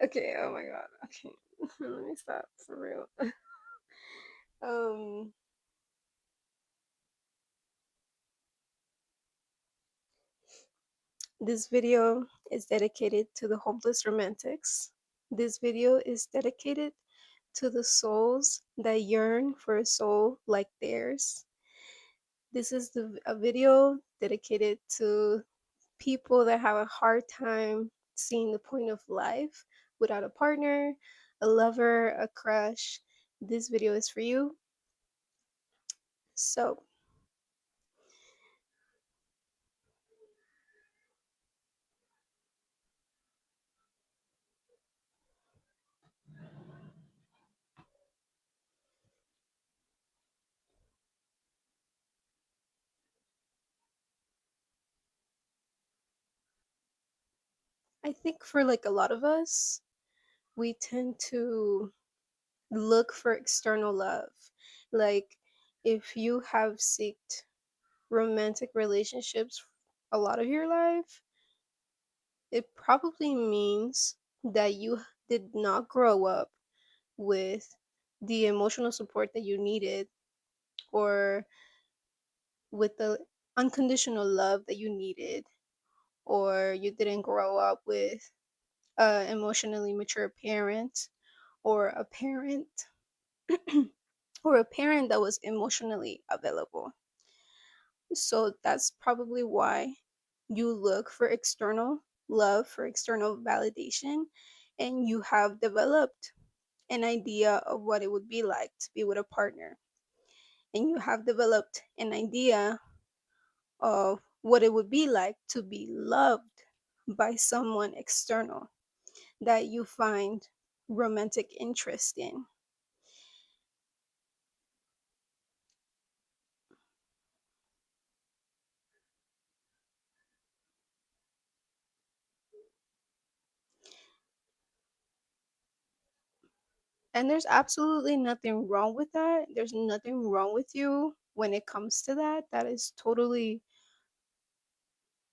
Okay, oh my god. Okay. Let me stop for real. Um this video is dedicated to the hopeless romantics. This video is dedicated to the souls that yearn for a soul like theirs. This is a video dedicated to people that have a hard time seeing the point of life without a partner, a lover, a crush. This video is for you. So, I think for like a lot of us, we tend to look for external love. Like, if you have seeked romantic relationships a lot of your life, it probably means that you did not grow up with the emotional support that you needed, or with the unconditional love that you needed, or you didn't grow up with a emotionally mature parent, or a parent or a parent that was emotionally available. So that's probably why you look for external love, for external validation, and you have developed an idea of what it would be like to be with a partner. And you have developed an idea of what it would be like to be loved by someone external that you find romantic interest in. And there's absolutely nothing wrong with that. There's nothing wrong with you when it comes to that. That is totally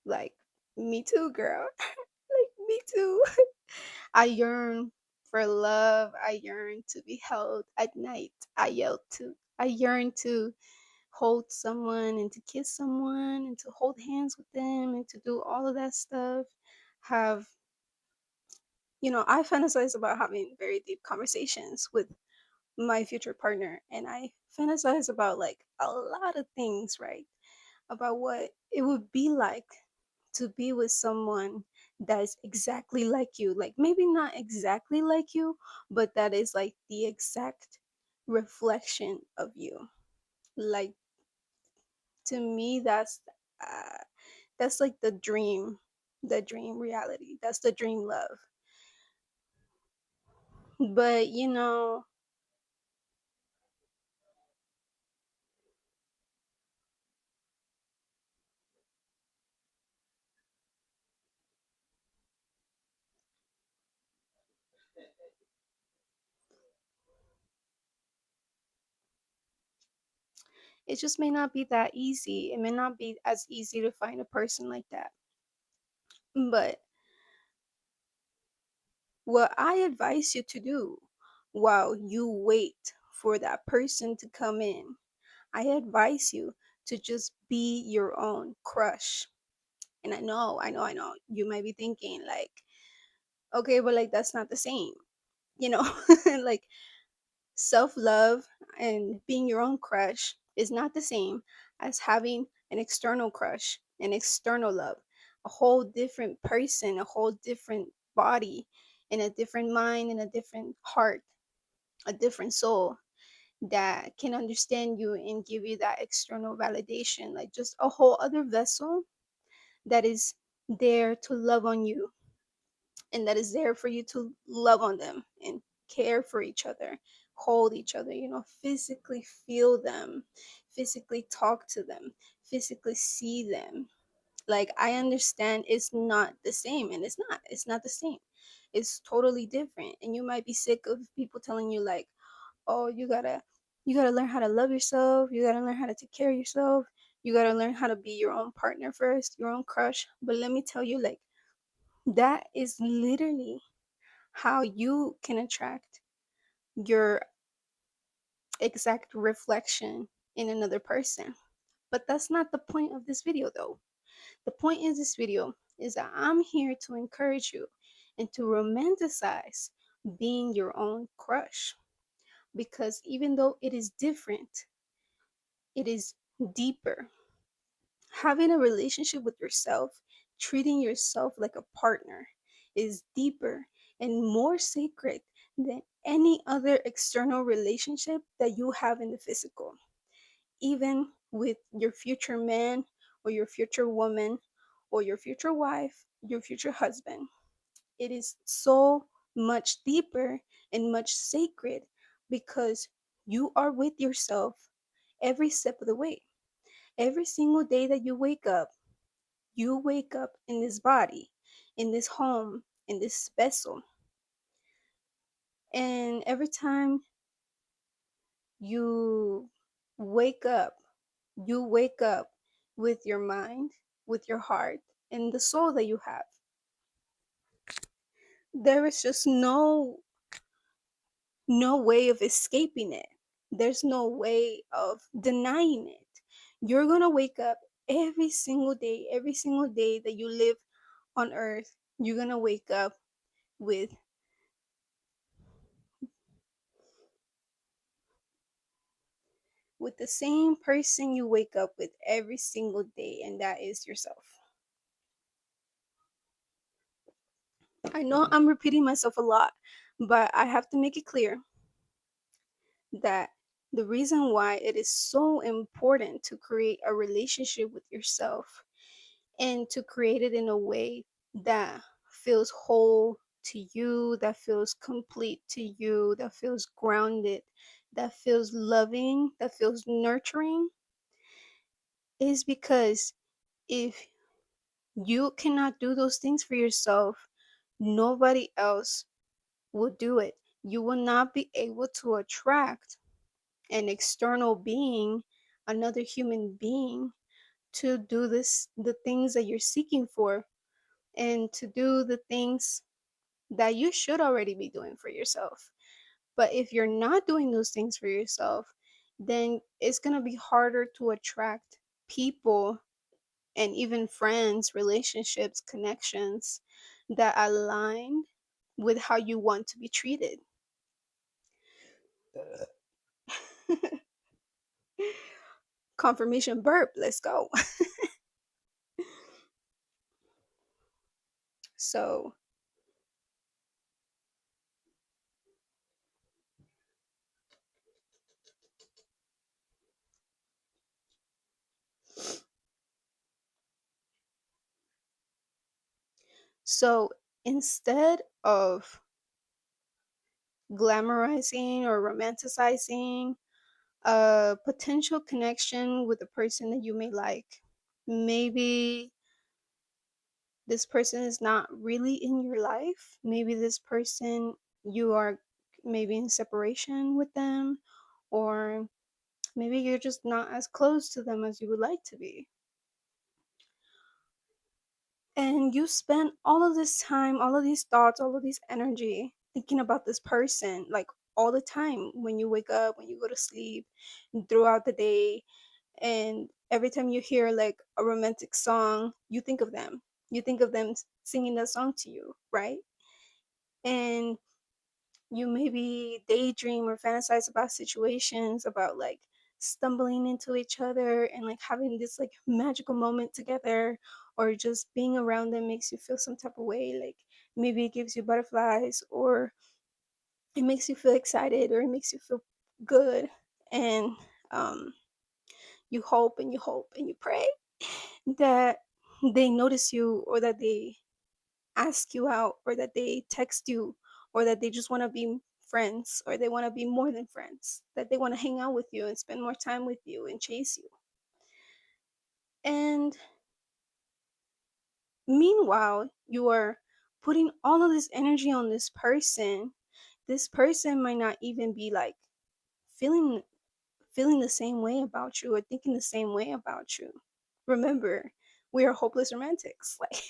like, me too, girl. Like, me too. I yearn for love. I yearn to be held at night. I yearn to hold someone and to kiss someone and to hold hands with them and to do all of that stuff. Have, I fantasize about having very deep conversations with my future partner, and I fantasize about like a lot of things, right? About what it would be like to be with someone that is exactly like you. Like, maybe not exactly like you, but that is like the exact reflection of you. Like, to me, uh, that's like the dream reality. That's the dream love. But it just may not be that easy. It may not be as easy to find a person like that. But what I advise you to do while you wait for that person to come in, I advise you to just be your own crush. And I know, you might be thinking, like, okay, but like, that's not the same, you know? Like, self love and being your own crush is not the same as having an external crush, an external love, a whole different person, a whole different body, and a different mind, and a different heart, a different soul that can understand you and give you that external validation. Like, just a whole other vessel that is there to love on you, and that is there for you to love on them and care for each other, hold each other, physically feel them, physically talk to them, physically see them. Like, I understand it's not the same, and it's not the same. is totally different. And you might be sick of people telling you like, oh, you gotta learn how to love yourself, you gotta learn how to take care of yourself, you gotta learn how to be your own partner first, your own crush. But let me tell you, like, that is literally how you can attract your exact reflection in another person. But that's not the point of this video though. The point in this video is that I'm here to encourage you and to romanticize being your own crush. Because even though it is different, it is deeper. Having a relationship with yourself, treating yourself like a partner, is deeper and more sacred than any other external relationship that you have in the physical. Even with your future man or your future woman or your future wife, your future husband, it is so much deeper and much sacred because you are with yourself every step of the way. Every single day that you wake up in this body, in this home, in this vessel. And every time you wake up, you wake up with your mind, with your heart, and the soul that you have. There is just no way of escaping it. There's no way of denying it. You're going to wake up every single day that you live on earth. You're going to wake up with the same person you wake up with every single day, and that is yourself. I know I'm repeating myself a lot, but I have to make it clear that the reason why it is so important to create a relationship with yourself and to create it in a way that feels whole to you, that feels complete to you, that feels grounded, that feels loving, that feels nurturing, is because if you cannot do those things for yourself, nobody else will do it. You will not be able to attract an external being, another human being, to do the things that you're seeking for, and to do the things that you should already be doing for yourself. But if you're not doing those things for yourself, then it's going to be harder to attract people and even friends, relationships, connections that align with how you want to be treated. Confirmation burp, let's go. So, so instead of glamorizing or romanticizing a potential connection with a person that you may like, maybe this person is not really in your life. Maybe this person, you are maybe in separation with them, or maybe you're just not as close to them as you would like to be. And you spend all of this time, all of these thoughts, all of this energy thinking about this person, like all the time when you wake up, when you go to sleep, throughout the day. And every time you hear like a romantic song, you think of them. You think of them singing that song to you, right? And you maybe daydream or fantasize about situations, about like stumbling into each other and like having this like magical moment together, or just being around them makes you feel some type of way, like maybe it gives you butterflies, or it makes you feel excited, or it makes you feel good. And um you hope and you hope and you pray that they notice you, or that they ask you out, or that they text you, or that they just want to be friends, or they want to be more than friends, that they want to hang out with you and spend more time with you and chase you. And meanwhile, you are putting all of this energy on this person might not even be like feeling feeling the same way about you or thinking the same way about you. Remember, we are hopeless romantics. Like,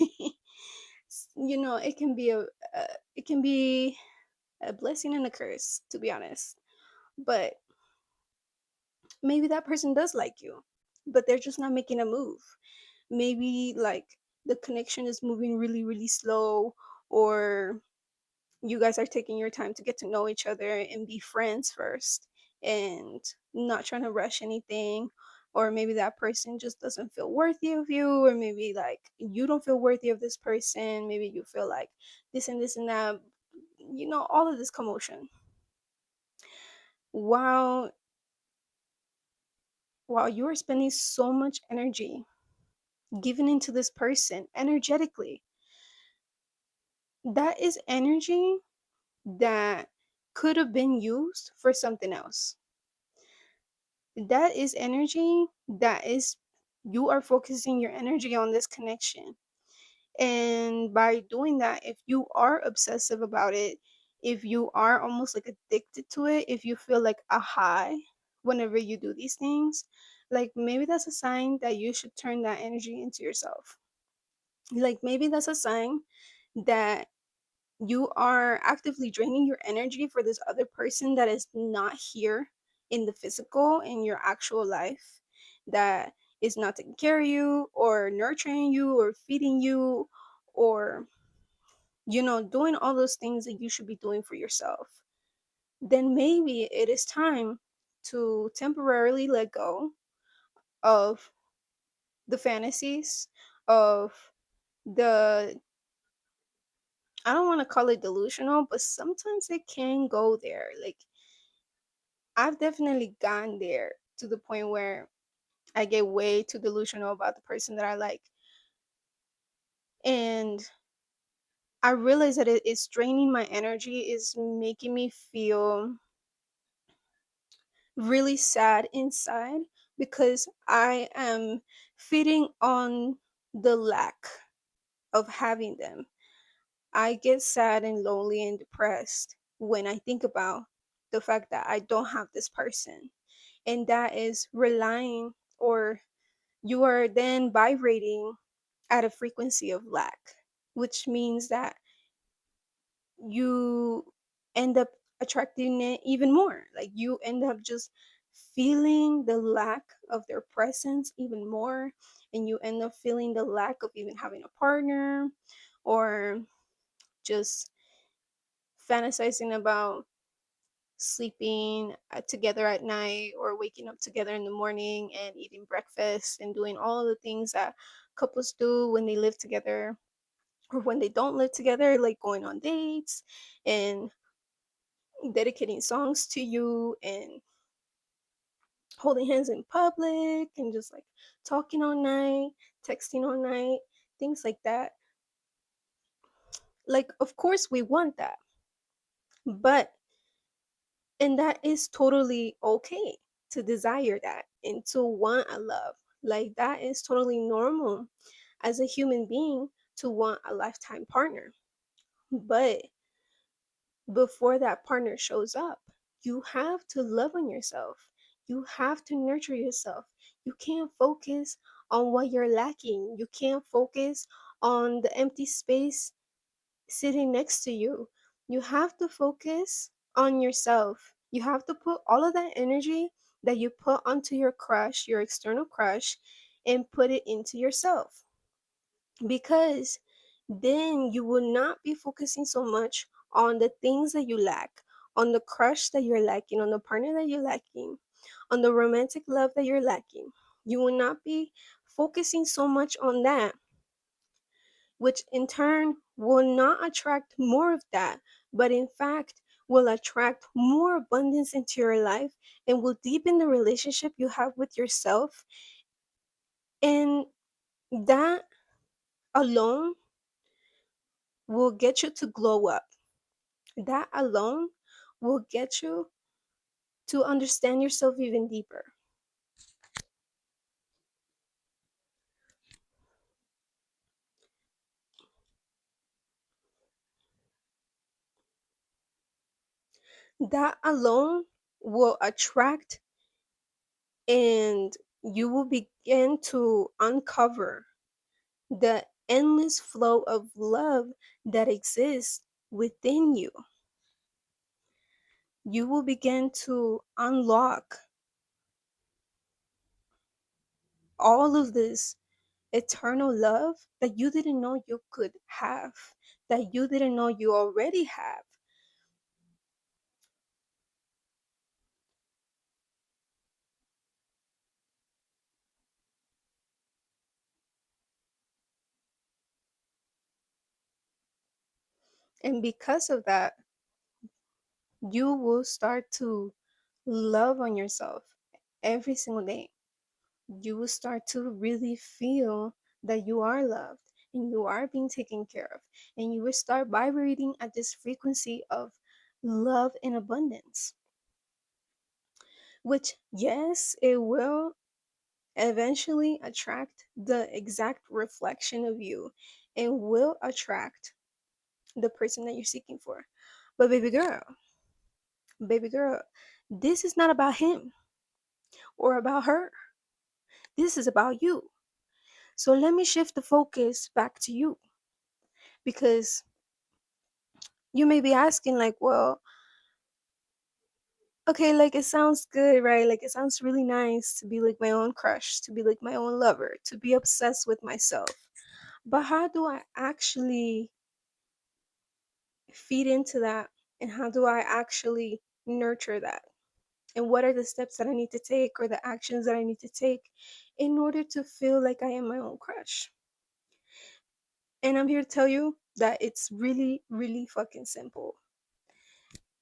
it can be it can be a blessing and a curse, to be honest. But maybe that person does like you, but they're just not making a move. Maybe like the connection is moving really, really slow, or you guys are taking your time to get to know each other and be friends first and not trying to rush anything. Or maybe that person just doesn't feel worthy of you, or maybe like you don't feel worthy of this person. Maybe you feel like this and that, all of this commotion. While you are spending so much energy giving into this person energetically, that is energy that could have been used for something else. That is energy that is you are focusing your energy on this connection. And by doing that, if you are obsessive about it, if you are almost like addicted to it, if you feel like a high whenever you do these things, like maybe that's a sign that you should turn that energy into yourself. Like maybe that's a sign that you are actively draining your energy for this other person that is not here in the physical, in your actual life, that is not taking care of you or nurturing you or feeding you, or doing all those things that you should be doing for yourself. Then maybe it is time to temporarily let go of the fantasies, of the, I don't want to call it delusional, but sometimes it can go there. Like, I've definitely gone there to the point where I get way too delusional about the person that I like. And I realize that it is draining my energy, is making me feel really sad inside because I am feeding on the lack of having them. I get sad and lonely and depressed when I think about the fact that I don't have this person. And that is relying, or you are then vibrating at a frequency of lack, which means that you end up attracting it even more. Like you end up just feeling the lack of their presence even more, and you end up feeling the lack of even having a partner, or just fantasizing about sleeping together at night or waking up together in the morning and eating breakfast and doing all of the things that couples do when they live together or when they don't live together, like going on dates and dedicating songs to you and holding hands in public and just like talking all night, texting all night, things like that. Like, of course, we want that, but and that is totally okay to desire that and to want a love. Like, that is totally normal as a human being to want a lifetime partner. But before that partner shows up, you have to love on yourself. You have to nurture yourself. You can't focus on what you're lacking. You can't focus on the empty space sitting next to you. You have to focus on yourself. You have to put all of that energy that you put onto your crush, your external crush, and put it into yourself. Because then you will not be focusing so much on the things that you lack, on the crush that you're lacking, on the partner that you're lacking, on the romantic love that you're lacking. You will not be focusing so much on that, which in turn will not attract more of that, but in fact will attract more abundance into your life and will deepen the relationship you have with yourself. And that alone will get you to glow up. That alone will get you to understand yourself even deeper. that alone will attract, and you will begin to uncover the endless flow of love that exists within you. You will begin to unlock all of this eternal love that you didn't know you could have, that you didn't know you already have. And because of that, you will start to love on yourself every single day. You will start to really feel that you are loved and you are being taken care of. And you will start vibrating at this frequency of love and abundance, which, yes, it will eventually attract the exact reflection of you and will attract the person that you're seeking for. But baby girl, this is not about him or about her. This is about you. So let me shift the focus back to you, because you may be asking, like, well, okay, like it sounds good, right? Like it sounds really nice to be like my own crush, to be like my own lover, to be obsessed with myself. But how do I actually feed into that? And how do I actually nurture that? And what are the steps that I need to take, or the actions that I need to take in order to feel like I am my own crush? And I'm here to tell you that it's really, really fucking simple.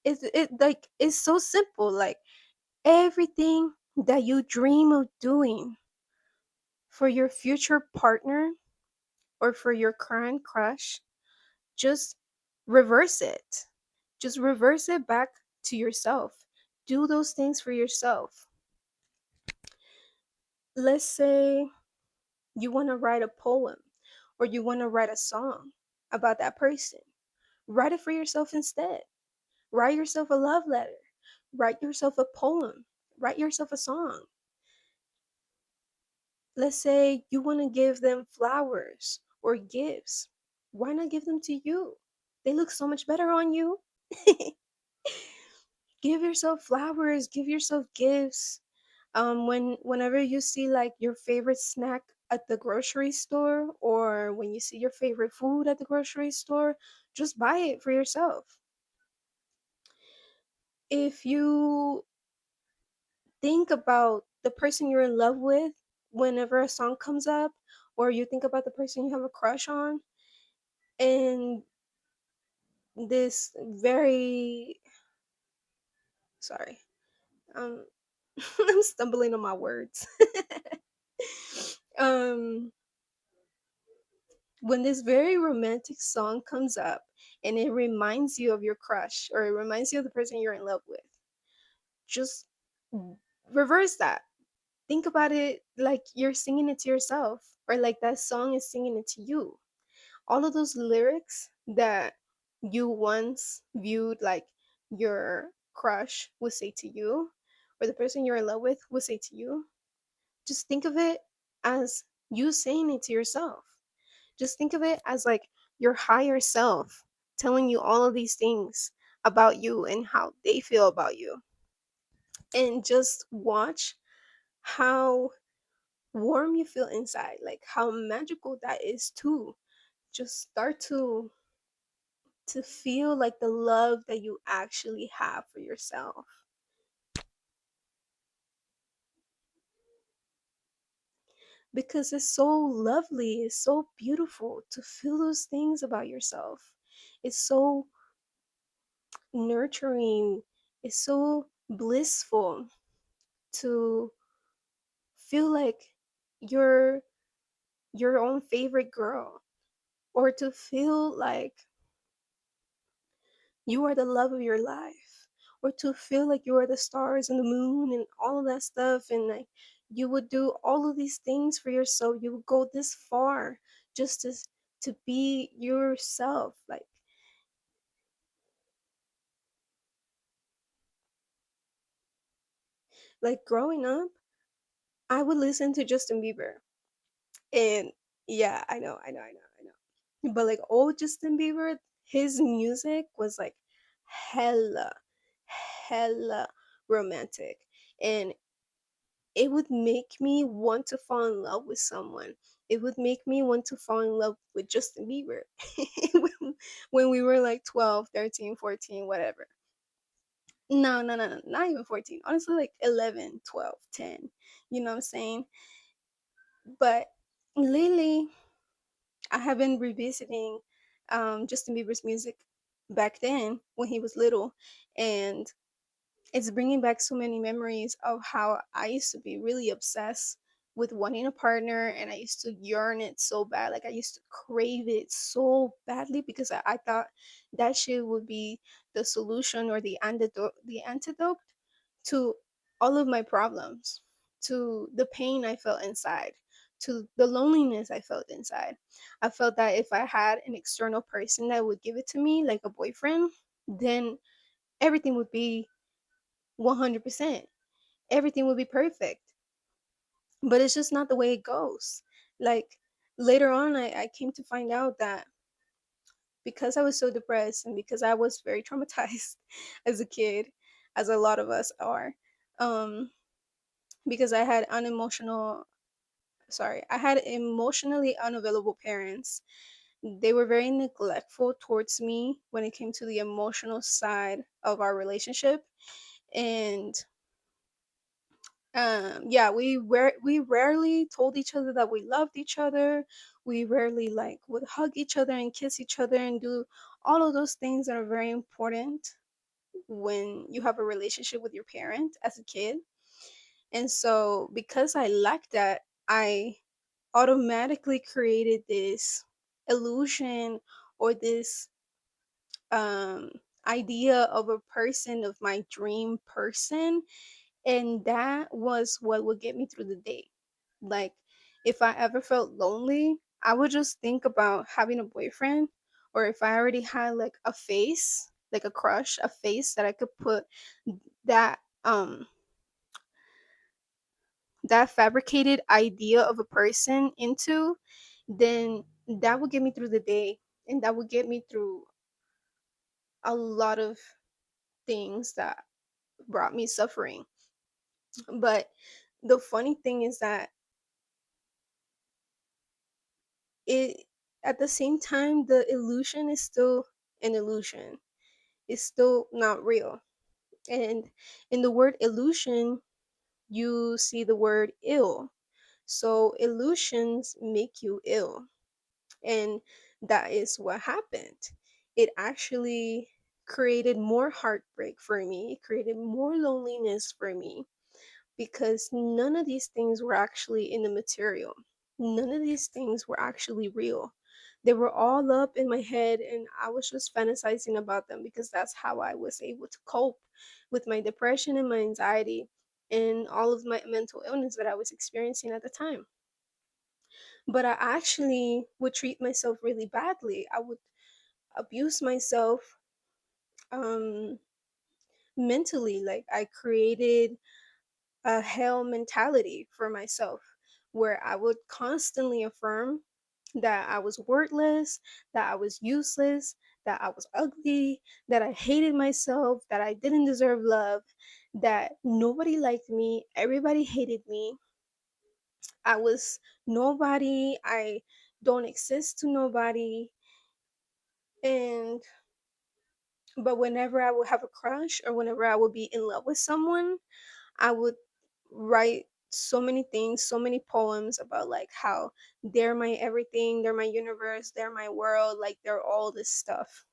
It's so simple. Like everything that you dream of doing for your future partner or for your current crush, just reverse it. Just reverse it back to yourself. Do those things for yourself. Let's say you want to write a poem or you want to write a song about that person. Write it for yourself instead. Write yourself a love letter. Write yourself a poem. Write yourself a song. Let's say you want to give them flowers or gifts. Why not give them to you? They look so much better on you. Give yourself flowers, give yourself gifts. Whenever you see like your favorite snack at the grocery store, or when you see your favorite food at the grocery store, just buy it for yourself. If you think about the person you're in love with whenever a song comes up, or you think about the person you have a crush on, and this very sorry, um I'm stumbling on my words. um when this very romantic song comes up and it reminds you of your crush, or it reminds you of the person you're in love with, just reverse that. Think about it like you're singing it to yourself, or like that song is singing it to you. All of those lyrics that you once viewed like your crush would say to you, or the person you're in love with would say to you, just think of it as you saying it to yourself. Just think of it as like your higher self telling you all of these things about you and how they feel about you. And just watch how warm you feel inside, like how magical that is too. Just start to feel like the love that you actually have for yourself, because it's so lovely, it's so beautiful to feel those things about yourself. It's so nurturing, it's so blissful to feel like you're your own favorite girl, or to feel like you are the love of your life, or to feel like you are the stars and the moon and all of that stuff, and like you would do all of these things for yourself. You would go this far just to be yourself. Like Like growing up, I would listen to Justin Bieber. And yeah, I know. But like old Justin Bieber, his music was like hella, hella romantic. And it would make me want to fall in love with someone. It would make me want to fall in love with Justin Bieber when we were like 12, 13, 14, whatever. No, no, no, no, not even 14. Honestly, like 11, 12, 10. You know what I'm saying? But lately, I have been revisiting Justin Bieber's music back then when he was little, and it's bringing back so many memories of how I used to be really obsessed with wanting a partner, and I used to yearn it so bad. Like I used to crave it so badly because I thought that shit would be the solution or the antidote to all of my problems, to the pain I felt inside, to the loneliness I felt inside. I felt that if I had an external person that would give it to me, like a boyfriend, then everything would be 100%. Everything would be perfect. But it's just not the way it goes. Like later on, I came to find out that because I was so depressed and because I was very traumatized as a kid, as a lot of us are, um, because I had emotionally unavailable parents. They were very neglectful towards me when it came to the emotional side of our relationship. And yeah, we rarely told each other that we loved each other. We rarely like would hug each other and kiss each other and do all of those things that are very important when you have a relationship with your parent as a kid. And so because I lacked that, I automatically created this illusion or this um idea of a person, of my dream person, and that was what would get me through the day. Like if I ever felt lonely, I would just think about having a boyfriend, or if I already had like a face, like a crush, a face that I could put that that fabricated idea of a person into, then that would get me through the day, and that would get me through a lot of things that brought me suffering. But the funny thing is that it at the same time the illusion is still an illusion. It's still not real. And in the word illusion, you see the word ill. So illusions make you ill. And that is what happened. It actually created more heartbreak for me. It created more loneliness for me because none of these things were actually in the material. None of these things were actually real. They were all up in my head, and I was just fantasizing about them because that's how I was able to cope with my depression and my anxiety and all of my mental illness that I was experiencing at the time. But I actually would treat myself really badly. I would abuse myself um, mentally. Like I created a hell mentality for myself where I would constantly affirm that I was worthless, that I was useless, that I was ugly, that I hated myself, that I didn't deserve love, that nobody liked me, everybody hated me. I was nobody, I don't exist to nobody. And but whenever I would have a crush or whenever I would be in love with someone, I would write so many things, so many poems about like how they're my everything, they're my universe, they're my world, like they're all this stuff.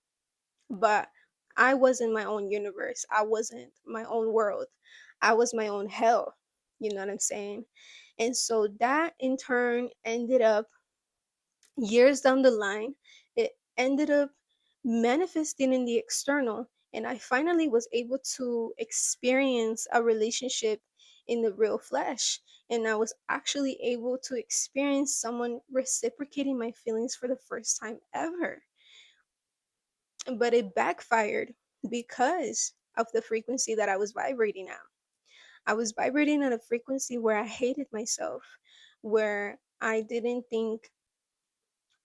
But I wasn't my own universe. I wasn't my own world. I was my own hell. You know what I'm saying? And so that in turn ended up years down the line, it ended up manifesting in the external. And I finally was able to experience a relationship in the real flesh. And I was actually able to experience someone reciprocating my feelings for the first time ever. But it backfired because of the frequency that I was vibrating at. I was vibrating at a frequency where I hated myself, where I didn't think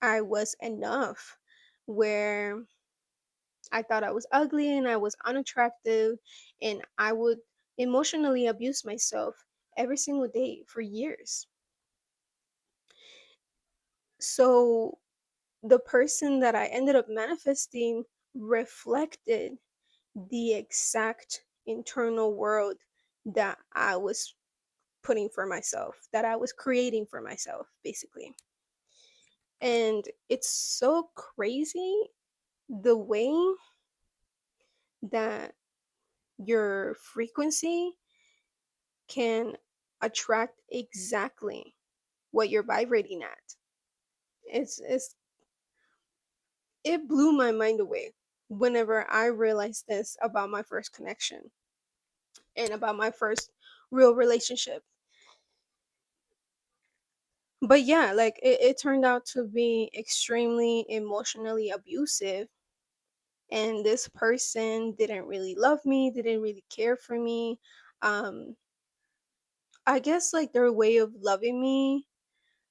I was enough, where I thought I was ugly and I was unattractive, and I would emotionally abuse myself every single day for years. So the person that I ended up manifesting reflected the exact internal world that I was putting for myself, that I was creating for myself, basically. And it's so crazy the way that your frequency can attract exactly what you're vibrating at. It's it blew my mind away whenever I realized this about my first connection and about my first real relationship. But yeah, like it turned out to be extremely emotionally abusive, and this person didn't really love me, didn't really care for me. um I guess like their way of loving me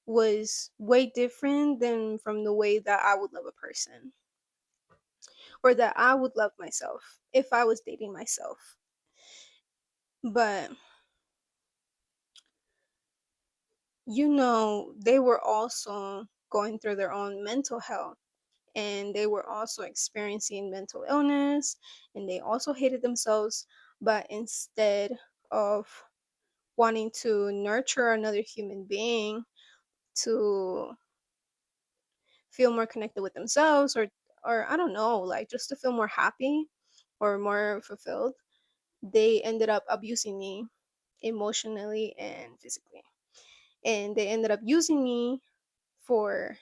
was way different than from the way that I would love a person, or that I would love myself if I was dating myself. But they were also going through their own mental health, and they were also experiencing mental illness, and they also hated themselves. But instead of wanting to nurture another human being to feel more connected with themselves, or I don't know, like just to feel more happy or more fulfilled, they ended up abusing me emotionally and physically. And they ended up using me for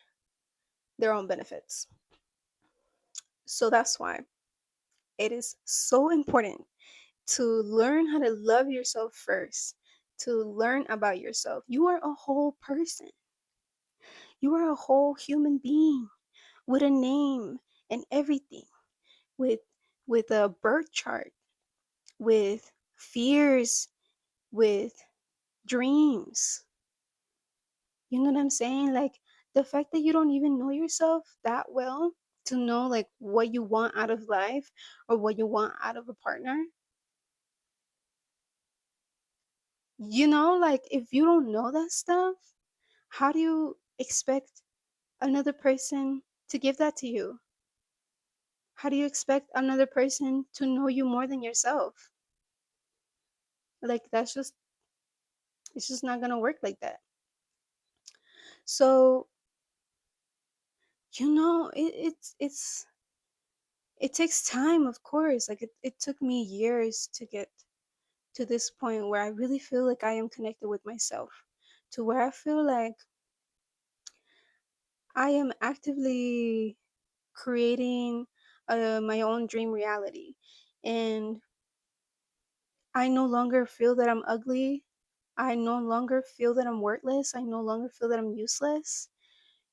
their own benefits. So that's why it is so important to learn how to love yourself first, to learn about yourself. You are a whole person. You are a whole human being with a name and everything, with a birth chart, with fears, with dreams. You know what I'm saying? Like the fact that you don't even know yourself that well to know like what you want out of life or what you want out of a partner. Like if you don't know that stuff, how do you expect another person to give that to you? How do you expect another person to know you more than yourself? Like it's just not gonna work like that. So, it takes time, of course. Like it took me years to get to this point where I really feel like I am connected with myself, to where I feel like I am actively creating my own dream reality. And I no longer feel that I'm ugly. I no longer feel that I'm worthless. I no longer feel that I'm useless.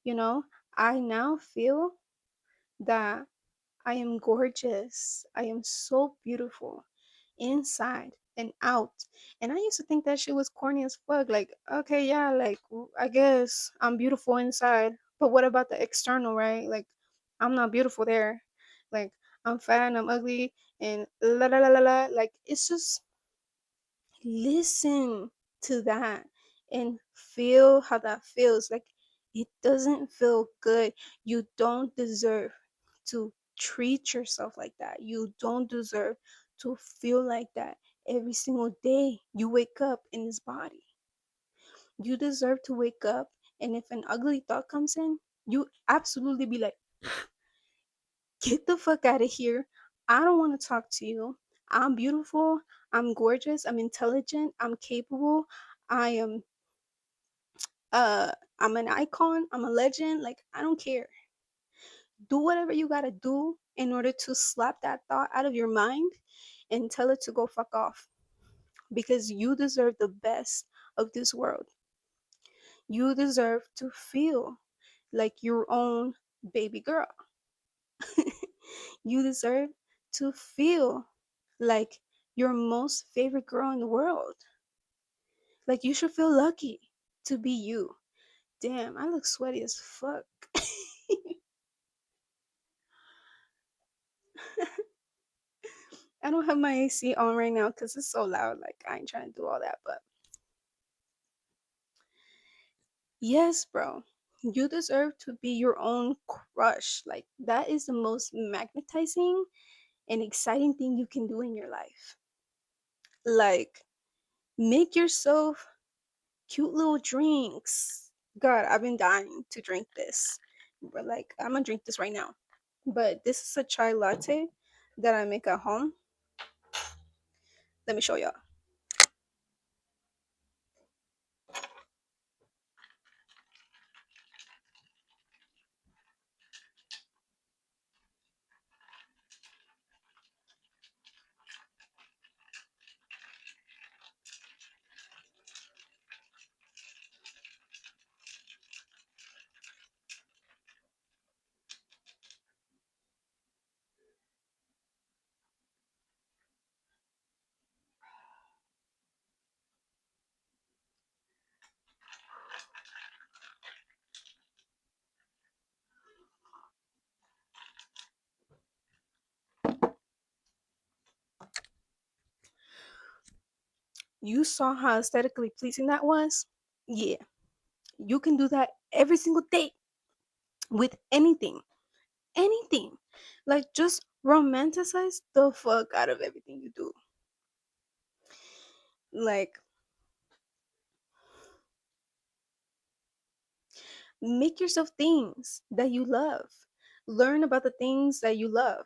You know, I now feel that I am gorgeous. I am so beautiful inside and out. And I used to think that shit was corny as fuck. Like, okay, yeah, like, I guess I'm beautiful inside. But what about the external, right? Like, I'm not beautiful there. Like, I'm fat and I'm ugly and la la la la la. Like, it's just listen to that and feel how that feels. Like, it doesn't feel good. You don't deserve to treat yourself like that. You don't deserve to feel like that every single day you wake up in this body. You deserve to wake up, and if an ugly thought comes in, you absolutely be like, get the fuck out of here. I don't want to talk to you. I'm beautiful. I'm gorgeous. I'm intelligent. I'm capable. I am uh I'm an icon. I'm a legend. Like I don't care. Do whatever you got to do in order to slap that thought out of your mind and tell it to go fuck off, because you deserve the best of this world. You deserve to feel like your own baby girl. You deserve to feel like your most favorite girl in the world. Like, you should feel lucky to be you. Damn, I look sweaty as fuck. I don't have my AC on right now because it's so loud. Like, I ain't trying to do all that. But yes, bro, you deserve to be your own crush. Like, that is the most magnetizing and exciting thing you can do in your life. Like, make yourself cute little drinks. God, I've been dying to drink this. But, like, I'm gonna drink this right now. But this is a chai latte that I make at home. Let me show y'all. You saw how aesthetically pleasing that was? Yeah. You can do that every single day with anything. Anything. Like, just romanticize the fuck out of everything you do. Like, make yourself things that you love. Learn about the things that you love.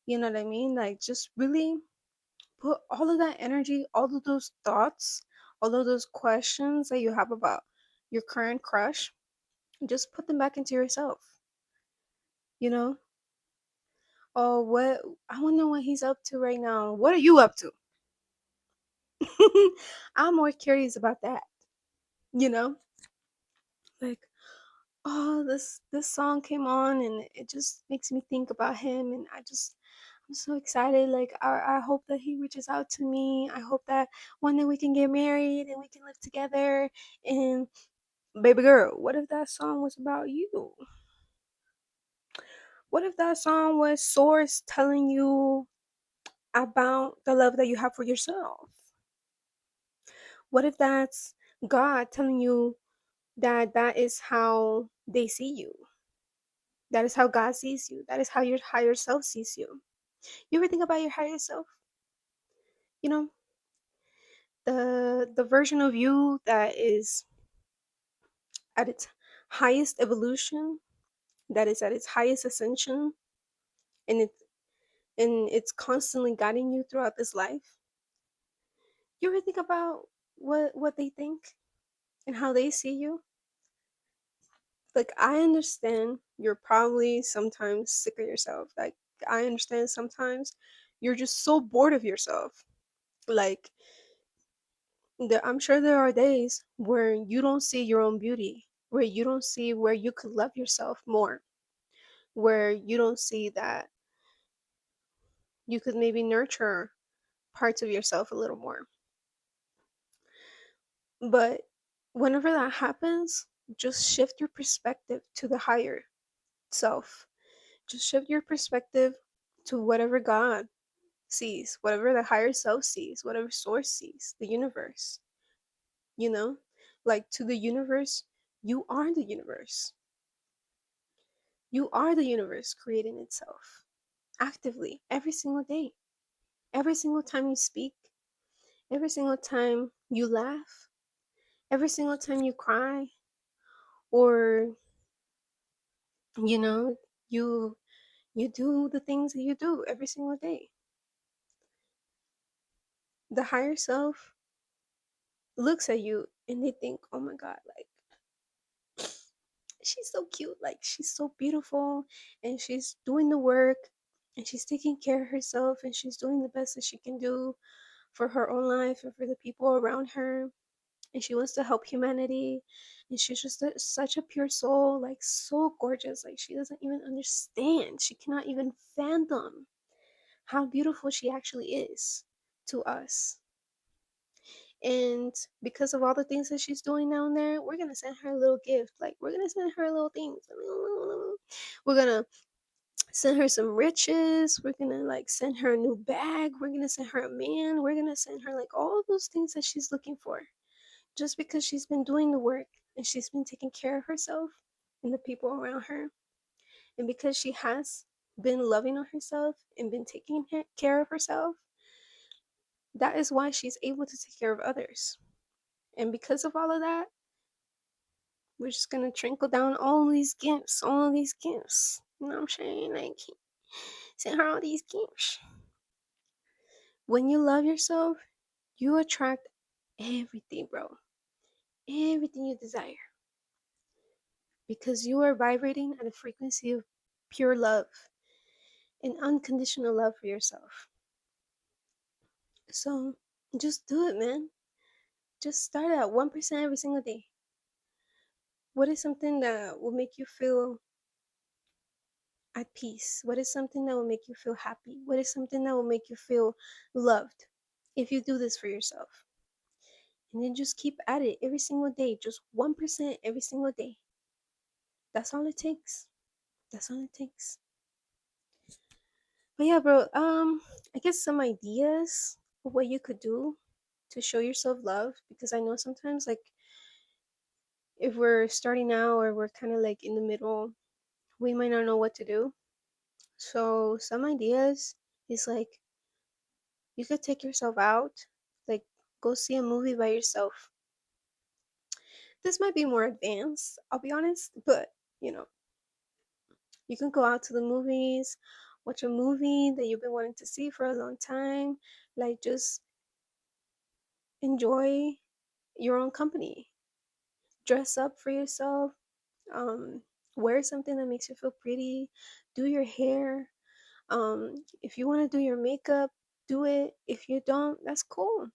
You know what I mean? Like, just really put all of that energy, all of those thoughts, all of those questions that you have about your current crush, just put them back into yourself. You know? Oh, what? I want to know what he's up to right now. What are you up to? I'm more curious about that. You know? Like, oh, this song came on and it just makes me think about him, and I'm so excited. Like, I hope that he reaches out to me. I hope that one day we can get married and we can live together. And baby girl, what if that song was about you? What if that song was Source telling you about the love that you have for yourself? What if that's God telling you that that is how they see you? That is how God sees you. That is how your higher self sees you. You ever think about your higher self? You know, the version of you that is at its highest evolution, that is at its highest ascension, and it's constantly guiding you throughout this life. You ever think about what they think and how they see you? Like, I understand you're probably sometimes sick of yourself. Like, I understand sometimes you're just so bored of yourself. Like, I'm sure there are days where you don't see your own beauty, where you don't see where you could love yourself more, where you don't see that you could maybe nurture parts of yourself a little more. But whenever that happens, just shift your perspective to the higher self. Just shift your perspective to whatever God sees, whatever the higher self sees, whatever source sees, the universe. You know? Like, to the universe, you are the universe. You are the universe creating itself actively every single day. Every single time you speak, every single time you laugh, every single time you cry, or you know, you you do the things that you do every single day. The higher self looks at you and they think, "Oh my god, like she's so cute, like she's so beautiful and she's doing the work and she's taking care of herself and she's doing the best that she can do for her own life and for the people around her, and she wants to help humanity, and she's just such a pure soul, like so gorgeous, like she doesn't even understand, she cannot even fathom how beautiful she actually is." to us. And because of all the things that she's doing down there, we're gonna send her a little gift. Like, we're gonna send her little things. We're gonna send her some riches. We're gonna like send her a new bag. We're gonna send her a man. We're gonna send her like all of those things that she's looking for. Just because she's been doing the work and she's been taking care of herself and the people around her. And because she has been loving on herself and been taking care of herself, that is why she's able to take care of others. And because of all of that, we're just gonna trickle down all these gifts, all these gifts. You know what I'm saying? Like, send her all these gifts. When you love yourself, you attract everything, bro. Everything you desire. Because you are vibrating at a frequency of pure love and unconditional love for yourself. So just do it, man. Just start at 1% every single day. What is something that will make you feel at peace? What is something that will make you feel happy? What is something that will make you feel loved if you do this for yourself? And then just keep at it every single day, just 1% every single day. That's all it takes. That's all it takes. But yeah, bro, I guess some ideas of what you could do to show yourself love, because I know sometimes like if we're starting out or we're kind of like in the middle, we might not know what to do. So some ideas is like you could take yourself out, like go see a movie by yourself. This might be more advanced, I'll be honest, but you know, you can go out to the movies, watch a movie that you've been wanting to see for a long time, like just enjoy your own company. Dress up for yourself, um, wear something that makes you feel pretty, do your hair. If you want to do your makeup, do it. If you don't, that's cool.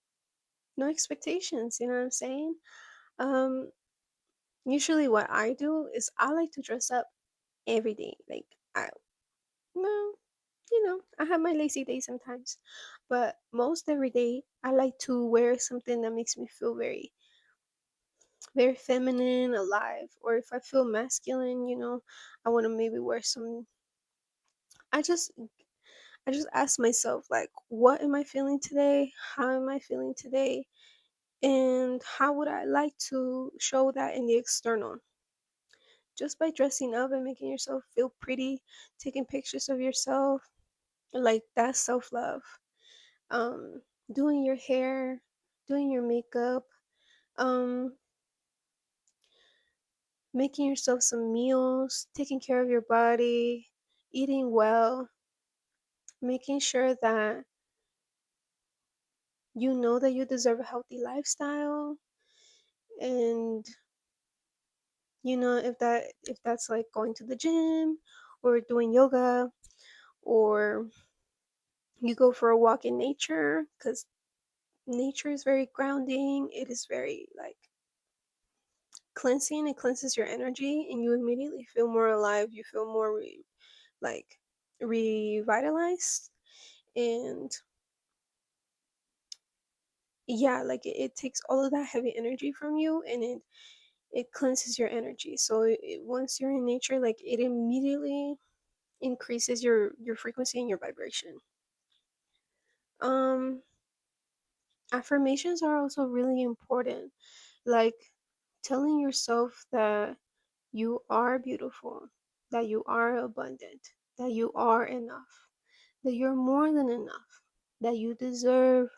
No expectations, you know what I'm saying? Um, Usually what I do is I like to dress up every day. Like I well, I have my lazy days sometimes, but most every day I like to wear something that makes me feel very very feminine, alive. Or if I feel masculine, I want to maybe wear some. I just I just ask myself like, what am I feeling today? How am I feeling today? And how would I like to show that in the external? Just by dressing up and making yourself feel pretty, taking pictures of yourself, like that's self love. Um, Doing your hair, doing your makeup, um, making yourself some meals, taking care of your body, eating well, making sure that you know that you deserve a healthy lifestyle. And if that's like going to the gym or doing yoga, or you go for a walk in nature, because nature is very grounding. It is very like cleansing. It cleanses your energy and you immediately feel more alive. You feel more like revitalized. And yeah, like it takes all of that heavy energy from you, and it cleanses your energy. So once you're in nature, like it immediately increases your frequency and your vibration. um Affirmations are also really important, like telling yourself that you are beautiful, that you are abundant, that you are enough, that you're more than enough, that you deserve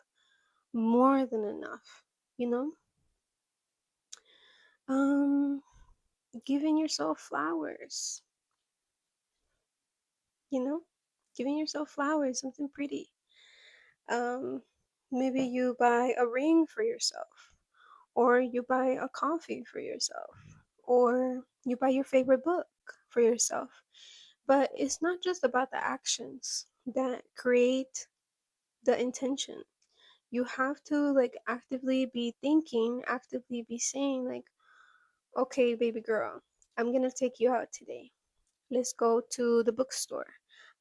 more than enough, you know? Um, Giving yourself flowers, you know? Giving yourself flowers, something pretty. Um, Maybe you buy a ring for yourself, or you buy a coffee for yourself, or you buy your favorite book for yourself. But it's not just about the actions that create the intention. You have to like actively be thinking, actively be saying like, okay, baby girl, I'm gonna take you out today. Let's go to the bookstore.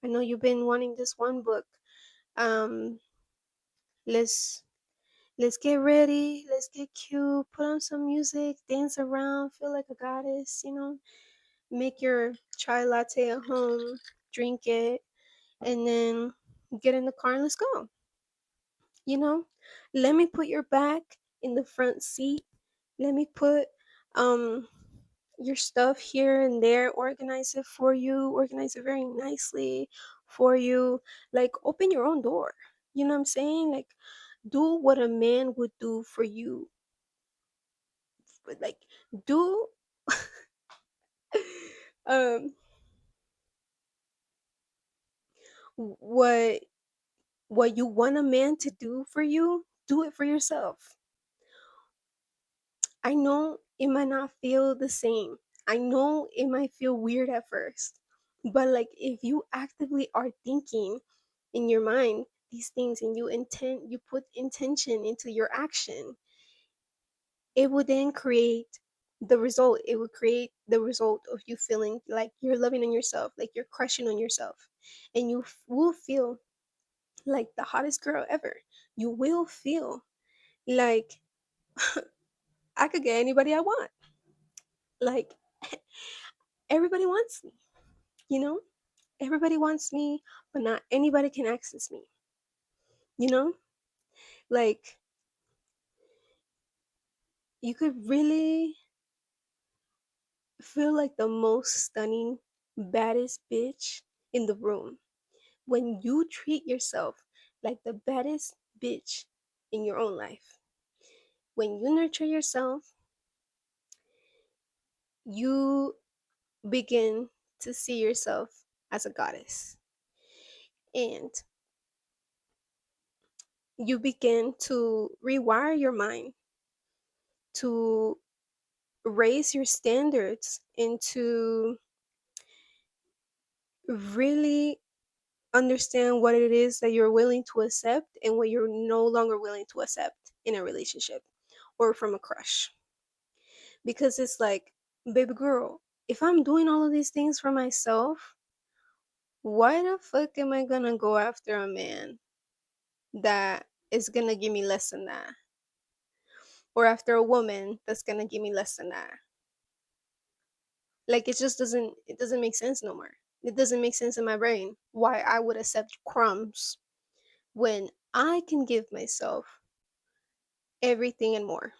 I know you've been wanting this one book. Um, Let's let's get ready, let's get cute, put on some music, dance around, feel like a goddess, make your chai latte at home, drink it, and then get in the car and let's go. You know, let me put your back in the front seat. Let me put um your stuff here and there, organize it for you, organize it very nicely for you. Like open your own door. You know what I'm saying? Like do what a man would do for you. But like do um what what you want a man to do for you, do it for yourself. I know it might not feel the same. I know it might feel weird at first. But like if you actively are thinking in your mind these things and you put intention into your action, it would then create the result. It would create the result of you feeling like you're loving on yourself, like you're crushing on yourself. And you will feel like the hottest girl ever. You will feel like I could get anybody I want. Like everybody wants me, you know? Everybody wants me, but not anybody can access me, you know? Like you could really feel like the most stunning, baddest bitch in the room when you treat yourself like the baddest bitch in your own life. When you nurture yourself, you begin to see yourself as a goddess. And you begin to rewire your mind to raise your standards and to really understand what it is that you're willing to accept and what you're no longer willing to accept in a relationship or from a crush. Because it's like, baby girl, if I'm doing all of these things for myself, why the fuck am I gonna go after a man that is gonna give me less than that? Or after a woman that's gonna give me less than that? Like it doesn't make sense no more. It doesn't make sense in my brain why I would accept crumbs when I can give myself everything and more.